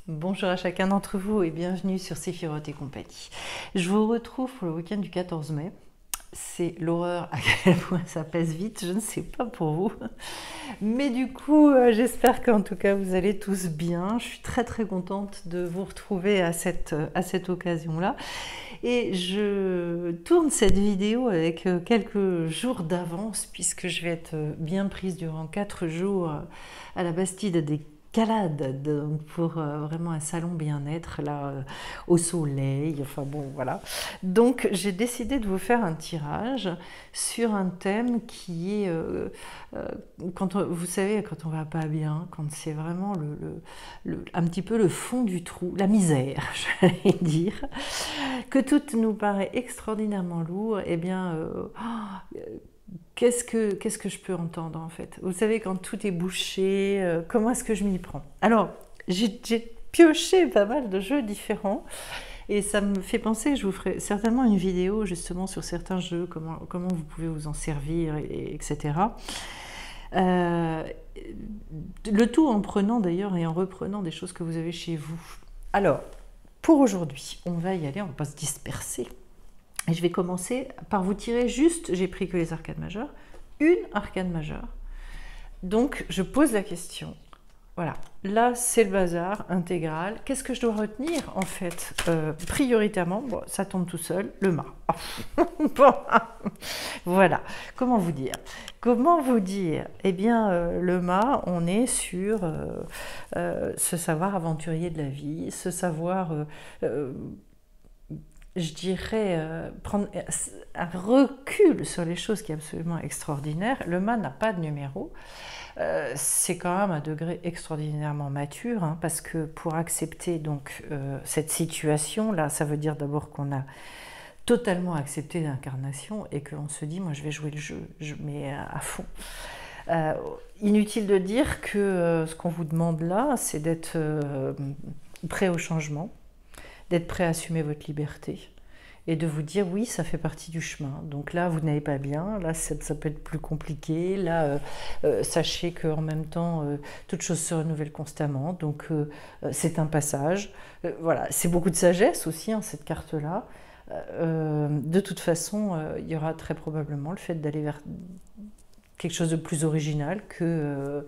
Bonjour à chacun d'entre vous et bienvenue sur Séphiroth et compagnie. Je vous retrouve pour le week-end du 14 mai. C'est l'horreur à quel point ça passe vite, je ne sais pas pour vous. Mais du coup, j'espère qu'en tout cas vous allez tous bien. Je suis très contente de vous retrouver à cette occasion-là. Et je tourne cette vidéo avec quelques jours d'avance puisque je vais être bien prise durant 4 jours à la Bastide des Calades, donc pour vraiment un salon bien-être là au soleil, enfin bon voilà. Donc j'ai décidé de vous faire un tirage sur un thème qui est vous savez, quand on va pas bien, quand c'est vraiment un petit peu le fond du trou, la misère, j'allais dire, que tout nous paraît extraordinairement lourd, et bien qu'est-ce que je peux entendre en fait? Vous savez, quand tout est bouché, comment est-ce que je m'y prends? Alors, j'ai pioché pas mal de jeux différents et ça me fait penser que je vous ferai certainement une vidéo justement sur certains jeux, comment vous pouvez vous en servir, etc. Le tout en prenant d'ailleurs et en reprenant des choses que vous avez chez vous. Alors, pour aujourd'hui, on va y aller, on va pas se disperser. Et je vais commencer par vous tirer juste, j'ai pris que les arcades majeures, une arcade majeure. Donc je pose la question, voilà, là c'est le bazar intégral. Qu'est-ce que je dois retenir en fait prioritairement? Bon, ça tombe tout seul, le mât. Bon, voilà, comment vous dire? Eh bien, le mât, on est sur ce savoir aventurier de la vie, ce savoir... je dirais, prendre un recul sur les choses qui est absolument extraordinaire. Le mât n'a pas de numéro. C'est quand même un degré extraordinairement mature, hein, parce que pour accepter donc cette situation-là, ça veut dire d'abord qu'on a totalement accepté l'incarnation et qu'on se dit, moi je vais jouer le jeu, je mets à fond. Inutile de dire que ce qu'on vous demande là, c'est d'être prêt au changement, d'être prêt à assumer votre liberté et de vous dire oui, ça fait partie du chemin. Donc là, vous n'allez pas bien, là, ça peut être plus compliqué, là, sachez qu'en même temps, toute chose se renouvelle constamment, donc c'est un passage. Voilà, c'est beaucoup de sagesse aussi, hein, cette carte-là. De toute façon, il y aura très probablement le fait d'aller vers quelque chose de plus original que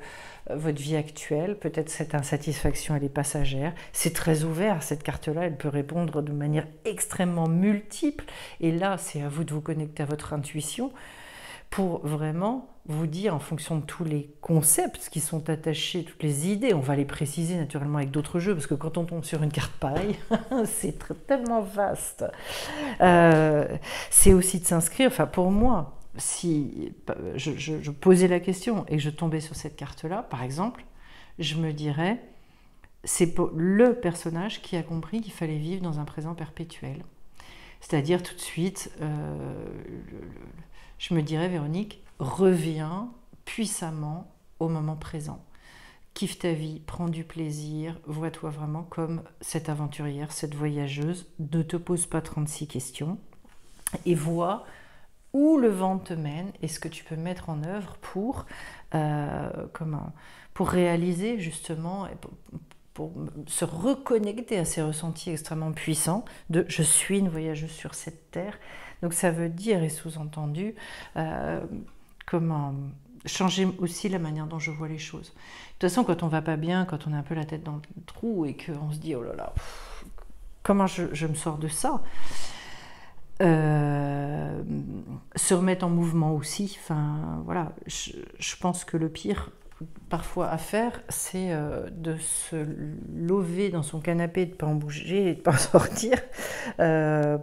votre vie actuelle. Peut-être cette insatisfaction, elle est passagère. C'est très ouvert, cette carte-là, elle peut répondre de manière extrêmement multiple. Et là, c'est à vous de vous connecter à votre intuition pour vraiment vous dire, en fonction de tous les concepts qui sont attachés, toutes les idées, on va les préciser naturellement avec d'autres jeux, parce que quand on tombe sur une carte pareille, c'est tellement vaste. C'est aussi de s'inscrire, enfin pour moi, si je posais la question et je tombais sur cette carte-là, par exemple, je me dirais, c'est le personnage qui a compris qu'il fallait vivre dans un présent perpétuel. C'est-à-dire tout de suite, je me dirais, Véronique, reviens puissamment au moment présent. Kiffe ta vie, prends du plaisir, vois-toi vraiment comme cette aventurière, cette voyageuse, ne te pose pas 36 questions et vois où le vent te mène et ce que tu peux mettre en œuvre pour réaliser justement, pour se reconnecter à ces ressentis extrêmement puissants de « je suis une voyageuse sur cette terre ». Donc ça veut dire, et sous-entendu, changer aussi la manière dont je vois les choses. De toute façon, quand on va pas bien, quand on a un peu la tête dans le trou et qu'on se dit « oh là là, comment je me sors de ça ?» se remettre en mouvement aussi, enfin voilà, je pense que le pire parfois à faire, c'est de se lever dans son canapé, de ne pas en bouger et de ne pas en sortir.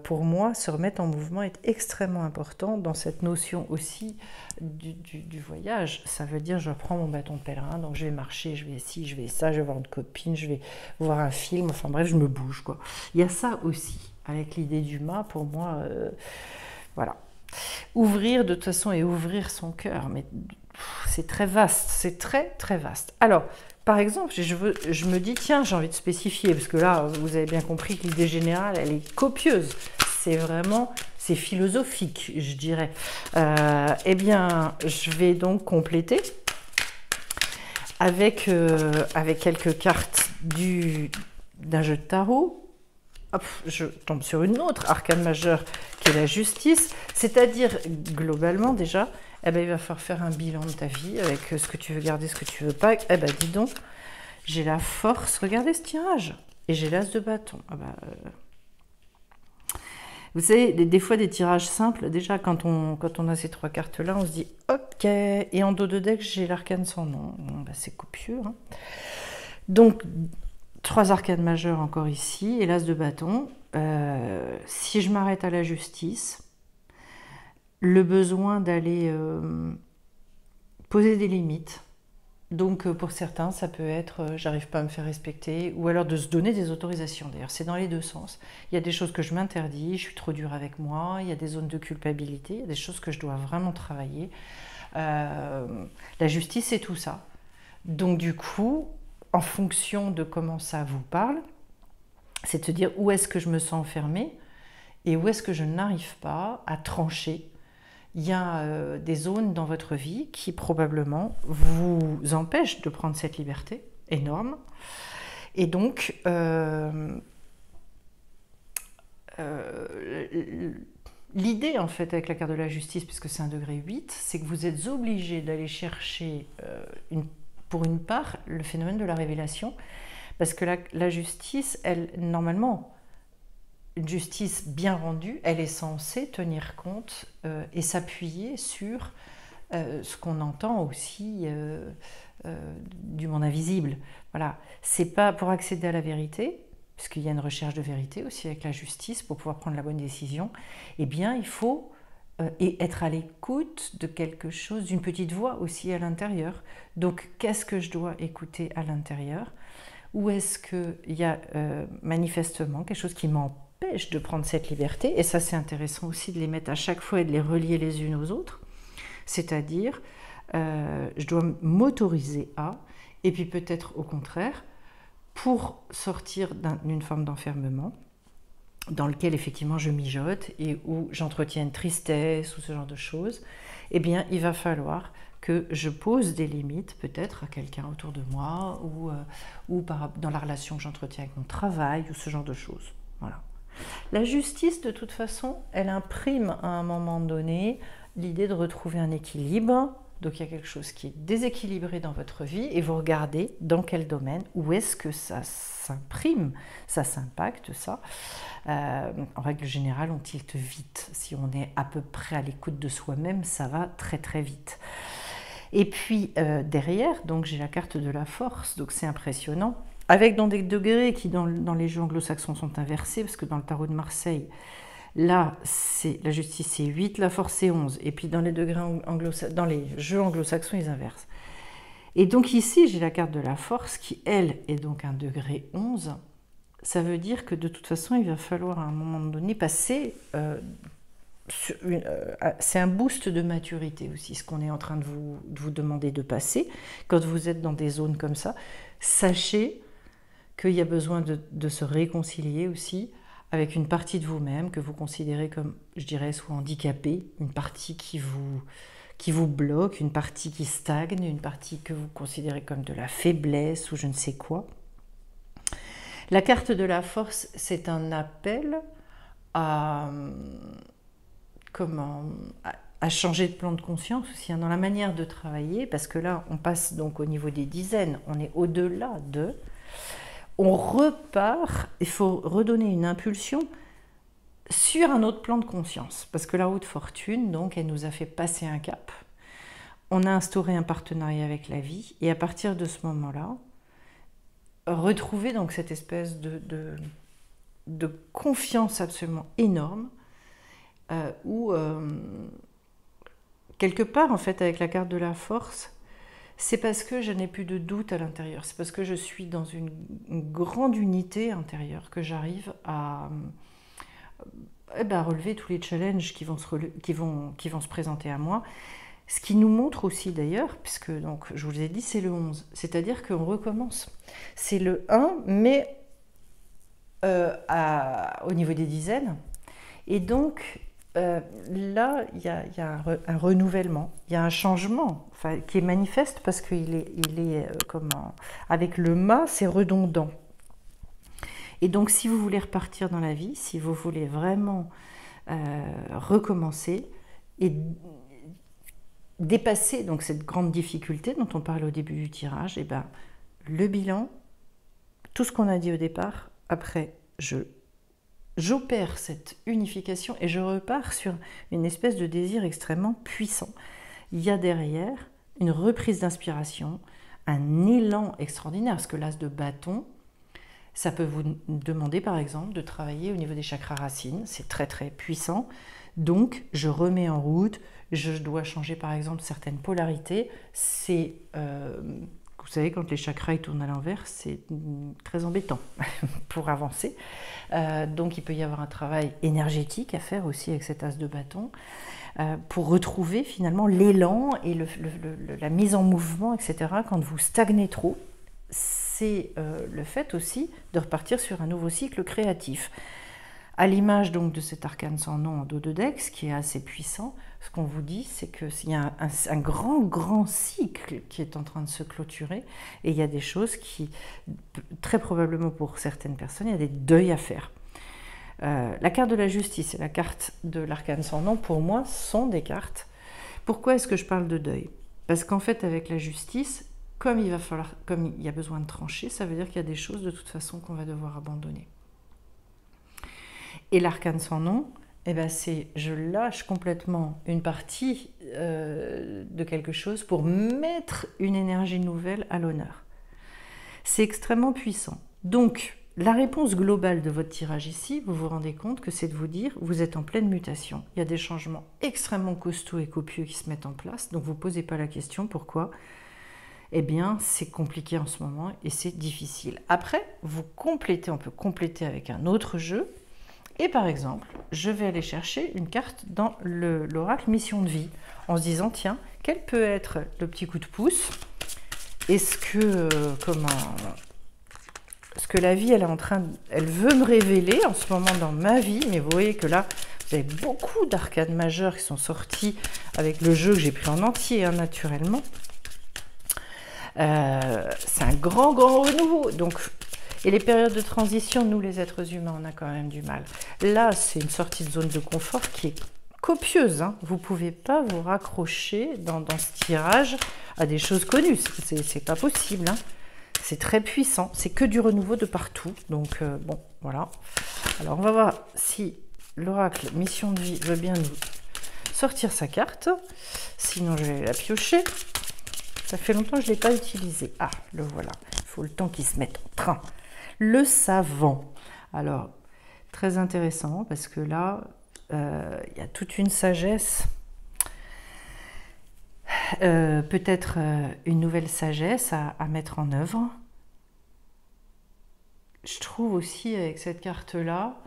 Pour moi, se remettre en mouvement est extrêmement important dans cette notion aussi du voyage. Ça veut dire, je prends mon bâton de pèlerin, donc je vais marcher, je vais ici, je vais ça, je vais voir une copine, je vais voir un film, enfin bref, je me bouge, quoi. Il y a ça aussi, avec l'idée du mât, pour moi, voilà. Ouvrir de toute façon et ouvrir son cœur, mais c'est très vaste, c'est très vaste. Alors, par exemple, je me dis, tiens, j'ai envie de spécifier, parce que là, vous avez bien compris que l'idée générale, elle est copieuse. C'est vraiment, c'est philosophique, je dirais. Eh bien, je vais donc compléter avec quelques cartes d'un jeu de tarot, hop, je tombe sur une autre arcane majeure qui est la justice, c'est-à-dire globalement déjà, eh ben, il va falloir faire un bilan de ta vie avec ce que tu veux garder, ce que tu veux pas. Eh ben, dis donc, j'ai la force, regardez ce tirage, et j'ai l'as de bâton. Ah ben, vous savez, des fois des tirages simples, déjà quand on a ces 3 cartes-là, on se dit ok, et en dos de deck j'ai l'arcane sans nom, bon, ben, c'est copieux. Hein. Donc 3 arcanes majeures encore ici, et l'as de bâton. Si je m'arrête à la justice, le besoin d'aller poser des limites. Donc pour certains, ça peut être j'arrive pas à me faire respecter, ou alors de se donner des autorisations. D'ailleurs, c'est dans les deux sens. Il y a des choses que je m'interdis, je suis trop dure avec moi, il y a des zones de culpabilité, il y a des choses que je dois vraiment travailler. La justice, c'est tout ça. Donc du coup, en fonction de comment ça vous parle, c'est de se dire où est-ce que je me sens enfermée et où est-ce que je n'arrive pas à trancher. Il y a des zones dans votre vie qui probablement vous empêchent de prendre cette liberté énorme. Et donc, l'idée en fait avec la carte de la justice, puisque c'est un degré 8, c'est que vous êtes obligé d'aller chercher pour une part le phénomène de la révélation, parce que la justice, elle, normalement, une justice bien rendue, elle est censée tenir compte et s'appuyer sur ce qu'on entend aussi du monde invisible. Voilà, c'est pas pour accéder à la vérité, puisqu'il y a une recherche de vérité aussi avec la justice pour pouvoir prendre la bonne décision. Eh bien, il faut être à l'écoute de quelque chose, d'une petite voix aussi à l'intérieur. Donc, qu'est-ce que je dois écouter à l'intérieur? Ou est-ce qu'il y a manifestement quelque chose qui m'empêche de prendre cette liberté? Et ça, c'est intéressant aussi de les mettre à chaque fois et de les relier les unes aux autres. C'est-à-dire, je dois m'autoriser à, et puis peut-être au contraire, pour sortir d'une forme d'enfermement, dans lequel effectivement je mijote et où j'entretiens une tristesse ou ce genre de choses, eh bien, il va falloir que je pose des limites peut-être à quelqu'un autour de moi ou dans la relation que j'entretiens avec mon travail ou ce genre de choses. Voilà. La justice, de toute façon, elle imprime à un moment donné l'idée de retrouver un équilibre. Donc il y a quelque chose qui est déséquilibré dans votre vie et vous regardez dans quel domaine, où est-ce que ça s'imprime, ça s'impacte, ça. En règle générale, on tilte vite. Si on est à peu près à l'écoute de soi-même, ça va très très vite. Et puis derrière, donc j'ai la carte de la force, donc c'est impressionnant. Avec dans des degrés qui dans les jeux anglo-saxons sont inversés, parce que dans le tarot de Marseille, là, la justice c'est 8, la force c'est 11. Et puis dans les jeux anglo-saxons, ils inversent. Et donc ici, j'ai la carte de la force qui, elle, est donc un degré 11. Ça veut dire que de toute façon, il va falloir à un moment donné passer... c'est un boost de maturité aussi, ce qu'on est en train de vous demander de passer. Quand vous êtes dans des zones comme ça, sachez qu'il y a besoin de se réconcilier aussi avec une partie de vous-même que vous considérez comme, je dirais, soit handicapée, une partie qui vous bloque, une partie qui stagne, une partie que vous considérez comme de la faiblesse ou je ne sais quoi. La carte de la force, c'est un appel à changer de plan de conscience aussi, hein, dans la manière de travailler, parce que là, on passe donc au niveau des dizaines, on est au-delà de... On repart, il faut redonner une impulsion sur un autre plan de conscience, parce que la haute fortune, donc, elle nous a fait passer un cap. On a instauré un partenariat avec la vie, et à partir de ce moment-là, retrouver donc cette espèce de confiance absolument énorme, où quelque part, en fait, avec la carte de la force, c'est parce que je n'ai plus de doute à l'intérieur, c'est parce que je suis dans une grande unité intérieure que j'arrive à relever tous les challenges qui vont se présenter à moi. Ce qui nous montre aussi d'ailleurs, puisque donc, je vous ai dit c'est le 11, c'est-à-dire qu'on recommence. C'est le 1, mais au niveau des dizaines. Et donc, là, il y a un renouvellement, il y a un changement qui est manifeste parce qu'il est avec le mât, c'est redondant. Et donc, si vous voulez repartir dans la vie, si vous voulez vraiment recommencer et dépasser donc cette grande difficulté dont on parlait au début du tirage, et ben, le bilan, tout ce qu'on a dit au départ, après, j'opère cette unification et je repars sur une espèce de désir extrêmement puissant. Il y a derrière une reprise d'inspiration, un élan extraordinaire, parce que l'as de bâton, ça peut vous demander par exemple de travailler au niveau des chakras racines, c'est très très puissant, donc je remets en route, je dois changer par exemple certaines polarités, c'est, vous savez, quand les chakras ils tournent à l'envers, c'est très embêtant pour avancer, donc il peut y avoir un travail énergétique à faire aussi avec cet as de bâton, pour retrouver finalement l'élan et la mise en mouvement, etc. Quand vous stagnez trop, c'est le fait aussi de repartir sur un nouveau cycle créatif. À l'image donc de cet arcane sans nom en dos de Dex, qui est assez puissant, ce qu'on vous dit, c'est qu'il y a un grand cycle qui est en train de se clôturer, et il y a des choses qui, très probablement pour certaines personnes, il y a des deuils à faire. La carte de la justice et la carte de l'arcane sans nom, pour moi, sont des cartes. Pourquoi est-ce que je parle de deuil? Parce qu'en fait, avec la justice, comme il y a besoin de trancher, ça veut dire qu'il y a des choses de toute façon qu'on va devoir abandonner. Et l'arcane sans nom, eh ben c'est je lâche complètement une partie de quelque chose pour mettre une énergie nouvelle à l'honneur. C'est extrêmement puissant. Donc, la réponse globale de votre tirage ici, vous vous rendez compte que c'est de vous dire, vous êtes en pleine mutation. Il y a des changements extrêmement costauds et copieux qui se mettent en place, donc vous ne posez pas la question, pourquoi? Eh bien, c'est compliqué en ce moment et c'est difficile. Après, vous complétez, on peut compléter avec un autre jeu. Et par exemple, je vais aller chercher une carte dans l'oracle mission de vie, en se disant, tiens, quel peut être le petit coup de pouce? Est-ce que, ce que la vie, elle veut me révéler en ce moment dans ma vie, mais vous voyez que là, vous avez beaucoup d'arcades majeures qui sont sortis avec le jeu que j'ai pris en entier, hein, naturellement. C'est un grand renouveau, donc... Et les périodes de transition, nous les êtres humains, on a quand même du mal. Là, c'est une sortie de zone de confort qui est copieuse, hein. Vous ne pouvez pas vous raccrocher dans ce tirage à des choses connues, c'est pas possible, hein. C'est très puissant, c'est que du renouveau de partout, donc bon, voilà. Alors on va voir si l'oracle mission de vie veut bien nous sortir sa carte, sinon je vais la piocher. Ça fait longtemps que je ne l'ai pas utilisé. Ah, le voilà, il faut le temps qu'il se mette en train. Le savant. Alors, très intéressant parce que là, il y a toute une sagesse, peut-être une nouvelle sagesse à mettre en œuvre. Je trouve aussi avec cette carte-là,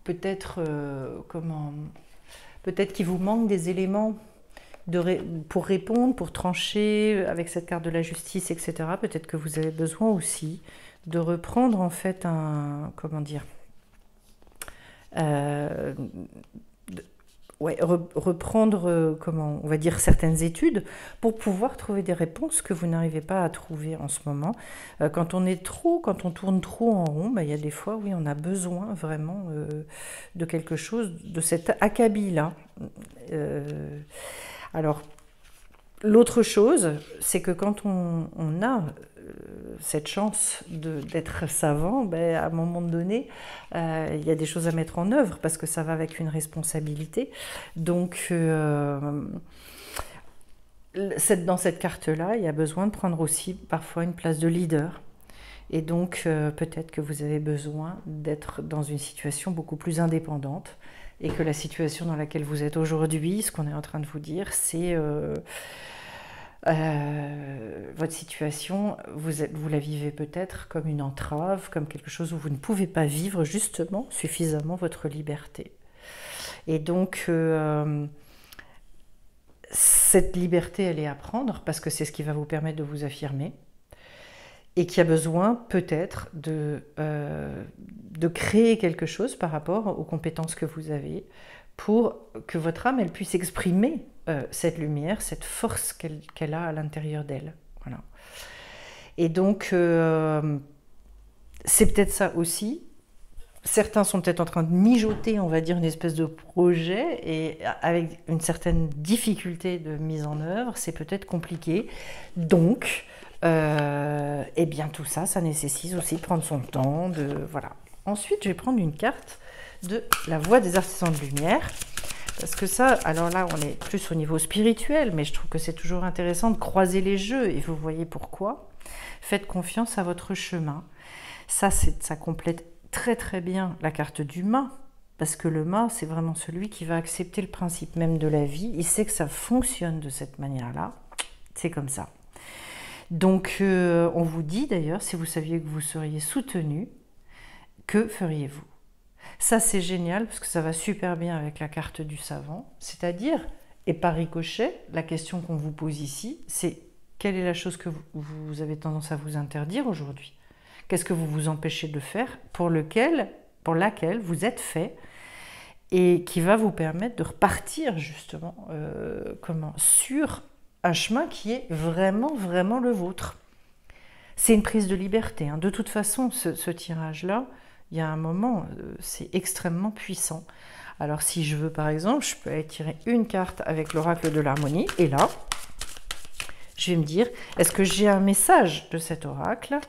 peut-être peut-être qu'il vous manque des éléments pour répondre, pour trancher avec cette carte de la justice, etc. Peut-être que vous avez besoin aussi de reprendre en fait reprendre on va dire certaines études pour pouvoir trouver des réponses que vous n'arrivez pas à trouver en ce moment. Quand on tourne trop en rond, il y a des fois, oui, on a besoin vraiment de quelque chose, de cet acabit-là. Alors, l'autre chose, c'est que quand on a cette chance d'être savant, à un moment donné, il y a des choses à mettre en œuvre parce que ça va avec une responsabilité. Donc, dans cette carte-là, il y a besoin de prendre aussi parfois une place de leader. Et donc, peut-être que vous avez besoin d'être dans une situation beaucoup plus indépendante. Et que la situation dans laquelle vous êtes aujourd'hui, ce qu'on est en train de vous dire, c'est votre situation, vous la vivez peut-être comme une entrave, comme quelque chose où vous ne pouvez pas vivre justement suffisamment votre liberté. Et donc, cette liberté, elle est à prendre parce que c'est ce qui va vous permettre de vous affirmer. Et qui a besoin peut-être de créer quelque chose par rapport aux compétences que vous avez pour que votre âme elle puisse exprimer cette lumière, cette force qu'elle a à l'intérieur d'elle. Voilà. Et donc, c'est peut-être ça aussi. Certains sont peut-être en train de mijoter, on va dire, une espèce de projet, et avec une certaine difficulté de mise en œuvre, c'est peut-être compliqué. Donc, eh bien, tout ça, ça nécessite aussi de prendre son temps. Voilà. Ensuite, je vais prendre une carte de la voie des artisans de lumière. Parce que ça, alors là, on est plus au niveau spirituel, mais je trouve que c'est toujours intéressant de croiser les jeux, et vous voyez pourquoi. Faites confiance à votre chemin. Ça complète très très bien la carte du mât, parce que le mât, c'est vraiment celui qui va accepter le principe même de la vie. Il sait que ça fonctionne de cette manière-là. C'est comme ça. Donc, on vous dit d'ailleurs, si vous saviez que vous seriez soutenu, que feriez-vous? Ça, c'est génial parce que ça va super bien avec la carte du savant. C'est-à-dire, et par ricochet, la question qu'on vous pose ici, c'est quelle est la chose que vous avez tendance à vous interdire aujourd'hui? Qu'est-ce que vous vous empêchez de faire pour laquelle vous êtes fait et qui va vous permettre de repartir justement sur un chemin qui est vraiment, vraiment le vôtre. C'est une prise de liberté. Hein. De toute façon, ce tirage-là, il y a un moment, c'est extrêmement puissant. Alors si je veux par exemple, je peux aller tirer une carte avec l'oracle de l'harmonie, et là, je vais me dire, est-ce que j'ai un message de cet oracle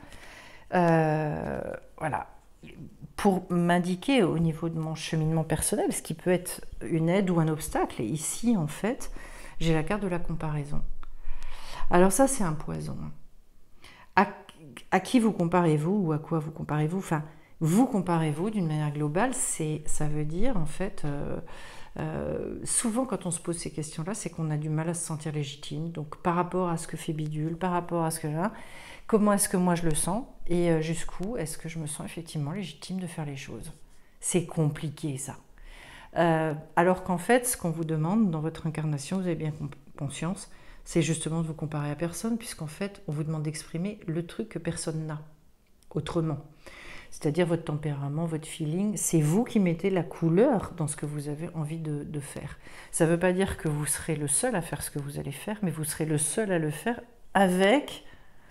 voilà, pour m'indiquer au niveau de mon cheminement personnel, ce qui peut être une aide ou un obstacle. Et ici, en fait, j'ai la carte de la comparaison. Alors ça, c'est un poison. À qui vous comparez-vous ou à quoi vous comparez-vous? Enfin, vous comparez-vous d'une manière globale, ça veut dire en fait, souvent quand on se pose ces questions-là, c'est qu'on a du mal à se sentir légitime. Donc par rapport à ce que fait Bidule, par rapport à ce que j'ai, comment est-ce que moi je le sens et jusqu'où est-ce que je me sens effectivement légitime de faire les choses. C'est compliqué ça. Alors qu'en fait, ce qu'on vous demande dans votre incarnation, vous avez bien conscience, c'est justement de vous comparer à personne, puisqu'en fait, on vous demande d'exprimer le truc que personne n'a, autrement. C'est-à-dire votre tempérament, votre feeling, c'est vous qui mettez la couleur dans ce que vous avez envie de faire. Ça ne veut pas dire que vous serez le seul à faire ce que vous allez faire, mais vous serez le seul à le faire avec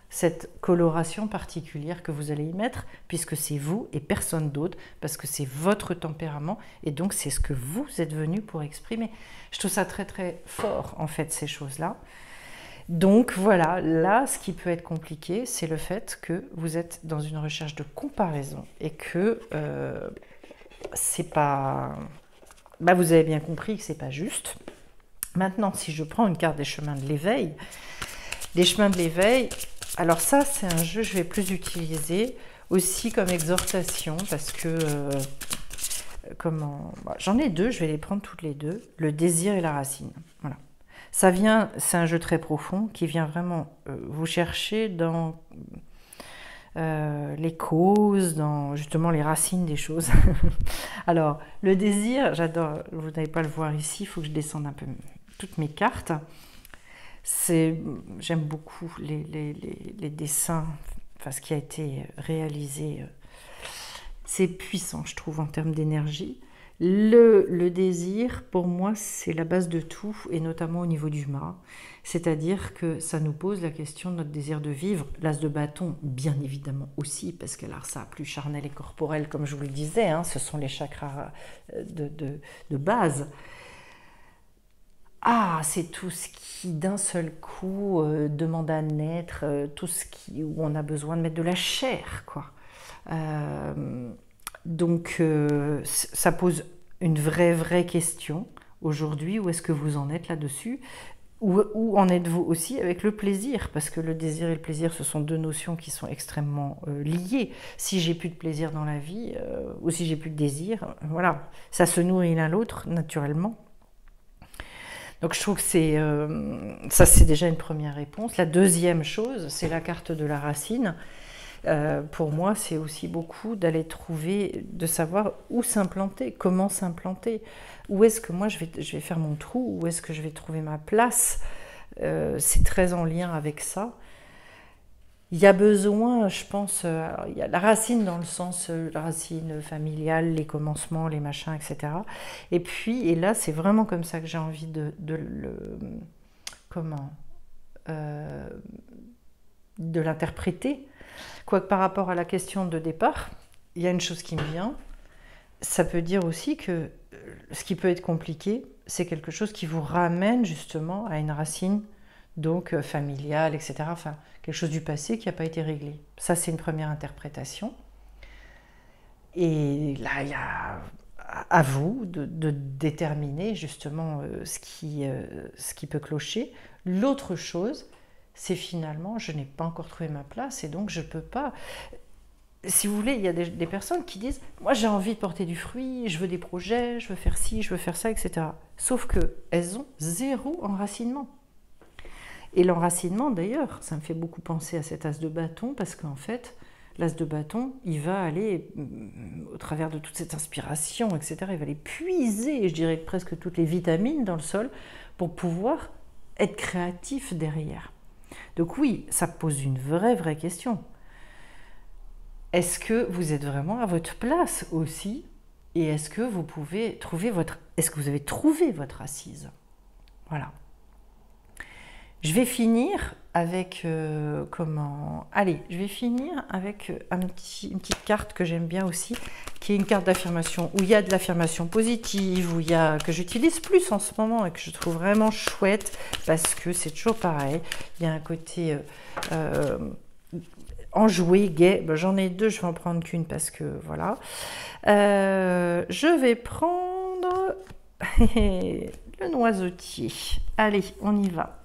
cette coloration particulière que vous allez y mettre, puisque c'est vous et personne d'autre, parce que c'est votre tempérament, et donc c'est ce que vous êtes venu pour exprimer. Je trouve ça très très fort, en fait, ces choses-là. Donc voilà, là, ce qui peut être compliqué, c'est le fait que vous êtes dans une recherche de comparaison et que c'est pas... vous avez bien compris que c'est pas juste. Maintenant, si je prends une carte des chemins de l'éveil, alors ça, c'est un jeu que je vais plus utiliser aussi comme exhortation parce que... j'en ai deux, je vais les prendre toutes les deux. Le désir et la racine. Voilà. C'est un jeu très profond qui vient vraiment vous chercher dans les causes, dans justement les racines des choses. Alors, le désir, j'adore, vous n'allez pas le voir ici, il faut que je descende un peu toutes mes cartes. J'aime beaucoup les dessins, enfin ce qui a été réalisé. C'est puissant, je trouve, en termes d'énergie. Le désir, pour moi, c'est la base de tout, et notamment au niveau du mât. C'est-à-dire que ça nous pose la question de notre désir de vivre. L'as de bâton, bien évidemment aussi, parce que là, ça a plus charnel et corporel, comme je vous le disais, hein, ce sont les chakras de base. Ah, c'est tout ce qui, d'un seul coup, demande à naître, tout ce où on a besoin de mettre de la chair, quoi. Donc, ça pose une vraie question aujourd'hui. Où est-ce que vous en êtes là-dessus? Où en êtes-vous aussi avec le plaisir? Parce que le désir et le plaisir, ce sont deux notions qui sont extrêmement liées. Si j'ai plus de plaisir dans la vie, ou si j'ai plus de désir, voilà, ça se nourrit l'un l'autre naturellement. Donc je trouve que ça c'est déjà une première réponse. La deuxième chose, c'est la carte de la racine. Pour moi, c'est aussi beaucoup d'aller trouver, de savoir où s'implanter, comment s'implanter, où est-ce que moi je vais faire mon trou, où est-ce que je vais trouver ma place. C'est très en lien avec ça. Il y a besoin, je pense, il y a la racine dans le sens, la racine familiale, les commencements, les machins, etc. Et puis, et là, c'est vraiment comme ça que j'ai envie de de l'interpréter. Quoique par rapport à la question de départ, il y a une chose qui me vient, ça peut dire aussi que ce qui peut être compliqué, c'est quelque chose qui vous ramène justement à une racine donc familiale, etc. Enfin, quelque chose du passé qui n'a pas été réglé. Ça, c'est une première interprétation. Et là, il y a à vous de déterminer justement ce qui peut clocher. L'autre chose, c'est finalement, je n'ai pas encore trouvé ma place et donc je ne peux pas... Si vous voulez, il y a des personnes qui disent « Moi, j'ai envie de porter du fruit, je veux des projets, je veux faire ci, je veux faire ça, etc. » Sauf qu'elles ont 0 enracinement. Et l'enracinement, d'ailleurs, ça me fait beaucoup penser à cet as de bâton parce qu'en fait, l'as de bâton, il va aller, au travers de toute cette inspiration, etc., il va aller puiser, je dirais presque toutes les vitamines dans le sol pour pouvoir être créatif derrière. Donc oui, ça pose une vraie question. Est-ce que vous êtes vraiment à votre place aussi? Et est-ce que vous pouvez trouver est-ce que vous avez trouvé votre assise? Voilà. Je vais finir avec Allez, je vais finir avec une petite carte que j'aime bien aussi, qui est une carte d'affirmation, où il y a de l'affirmation positive, que j'utilise plus en ce moment et que je trouve vraiment chouette, parce que c'est toujours pareil, il y a un côté enjoué, gai. Ben, j'en ai 2, je vais en prendre qu'une parce que voilà. Je vais prendre le noisetier. Allez, on y va.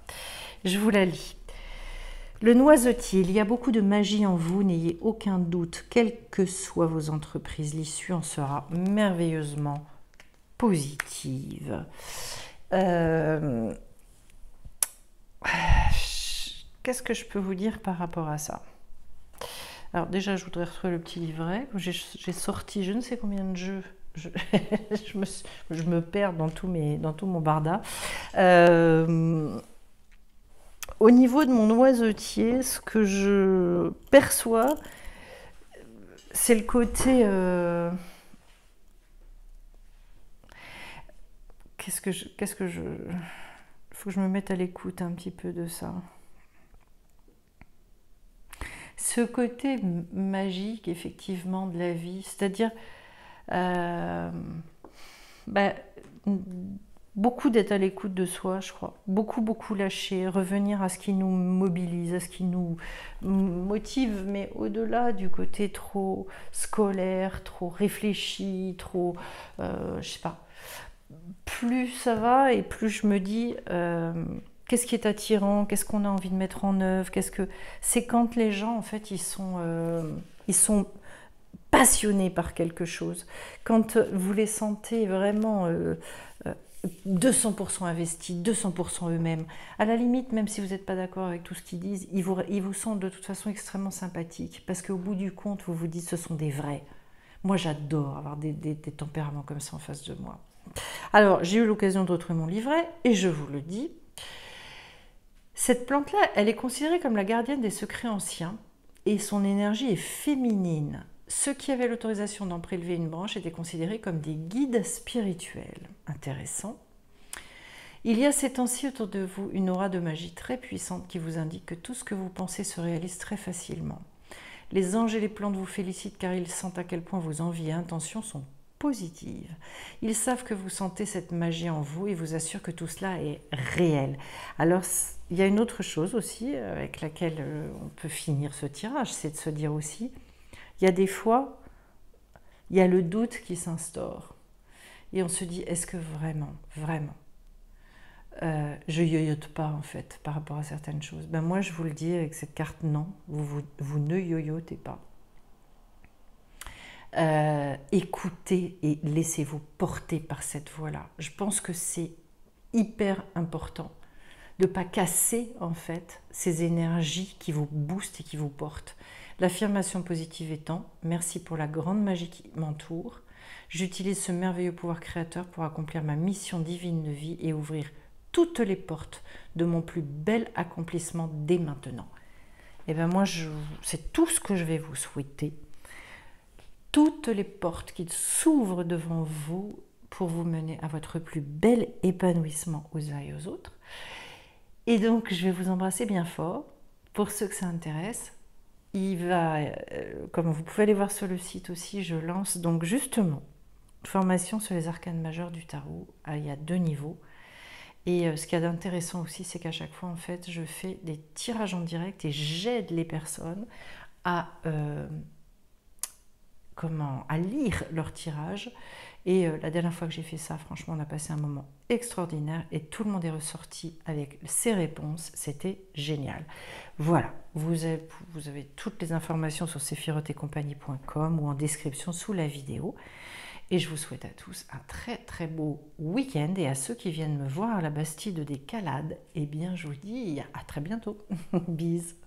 Je vous la lis. Le noisetier, il y a beaucoup de magie en vous, n'ayez aucun doute, quelles que soient vos entreprises, l'issue en sera merveilleusement positive. Qu'est-ce que je peux vous dire par rapport à ça? Alors déjà, je voudrais retrouver le petit livret. J'ai sorti je ne sais combien de jeux. Je me perds dans tout mon barda. Au niveau de mon noisetier, ce que je perçois, c'est le côté... Qu'est-ce que je... Il faut que je me mette à l'écoute un petit peu de ça. Ce côté magique, effectivement, de la vie, c'est-à-dire beaucoup d'être à l'écoute de soi, je crois. Beaucoup lâcher, revenir à ce qui nous mobilise, à ce qui nous motive, mais au-delà du côté trop scolaire, trop réfléchi, trop... je sais pas. Plus ça va et plus je me dis... qu'est-ce qui est attirant? Qu'est-ce qu'on a envie de mettre en œuvre? C'est quand les gens, en fait, ils sont passionnés par quelque chose. Quand vous les sentez vraiment 200% investis, 200% eux-mêmes. À la limite, même si vous n'êtes pas d'accord avec tout ce qu'ils disent, ils vous sentent de toute façon extrêmement sympathiques. Parce qu'au bout du compte, vous vous dites, ce sont des vrais. Moi, j'adore avoir des tempéraments comme ça en face de moi. Alors, j'ai eu l'occasion de retrouver mon livret et je vous le dis. Cette plante-là, elle est considérée comme la gardienne des secrets anciens et son énergie est féminine. Ceux qui avaient l'autorisation d'en prélever une branche étaient considérés comme des guides spirituels. Intéressant. Il y a ces temps-ci autour de vous une aura de magie très puissante qui vous indique que tout ce que vous pensez se réalise très facilement. Les anges et les plantes vous félicitent car ils sentent à quel point vos envies et intentions sont positives. Ils savent que vous sentez cette magie en vous et vous assurent que tout cela est réel. Alors, il y a une autre chose aussi avec laquelle on peut finir ce tirage, c'est de se dire aussi, il y a des fois, il y a le doute qui s'instaure. Et on se dit, est-ce que vraiment, je yoyote pas en fait par rapport à certaines choses? Ben moi, je vous le dis avec cette carte, non, vous ne yoyotez pas. Écoutez et laissez-vous porter par cette voie-là. Je pense que c'est hyper important de ne pas casser en fait ces énergies qui vous boostent et qui vous portent. L'affirmation positive étant « Merci pour la grande magie qui m'entoure. J'utilise ce merveilleux pouvoir créateur pour accomplir ma mission divine de vie et ouvrir toutes les portes de mon plus bel accomplissement dès maintenant. » Et bien moi, c'est tout ce que je vais vous souhaiter. Toutes les portes qui s'ouvrent devant vous pour vous mener à votre plus bel épanouissement aux uns et aux autres. Et donc, je vais vous embrasser bien fort. Pour ceux que ça intéresse, comme vous pouvez aller voir sur le site aussi, je lance donc justement une formation sur les arcanes majeures du tarot. Il y a 2 niveaux. Et ce qu'il y a d'intéressant aussi, c'est qu'à chaque fois, en fait, je fais des tirages en direct et j'aide les personnes à, à lire leur tirage. Et la dernière fois que j'ai fait ça, franchement, on a passé un moment extraordinaire et tout le monde est ressorti avec ses réponses. C'était génial. Voilà, vous avez toutes les informations sur sephirotetcompagnie.com ou en description sous la vidéo. Et je vous souhaite à tous un très très beau week-end. Et à ceux qui viennent me voir à la Bastide des Calades, eh bien je vous dis à très bientôt. Bisous.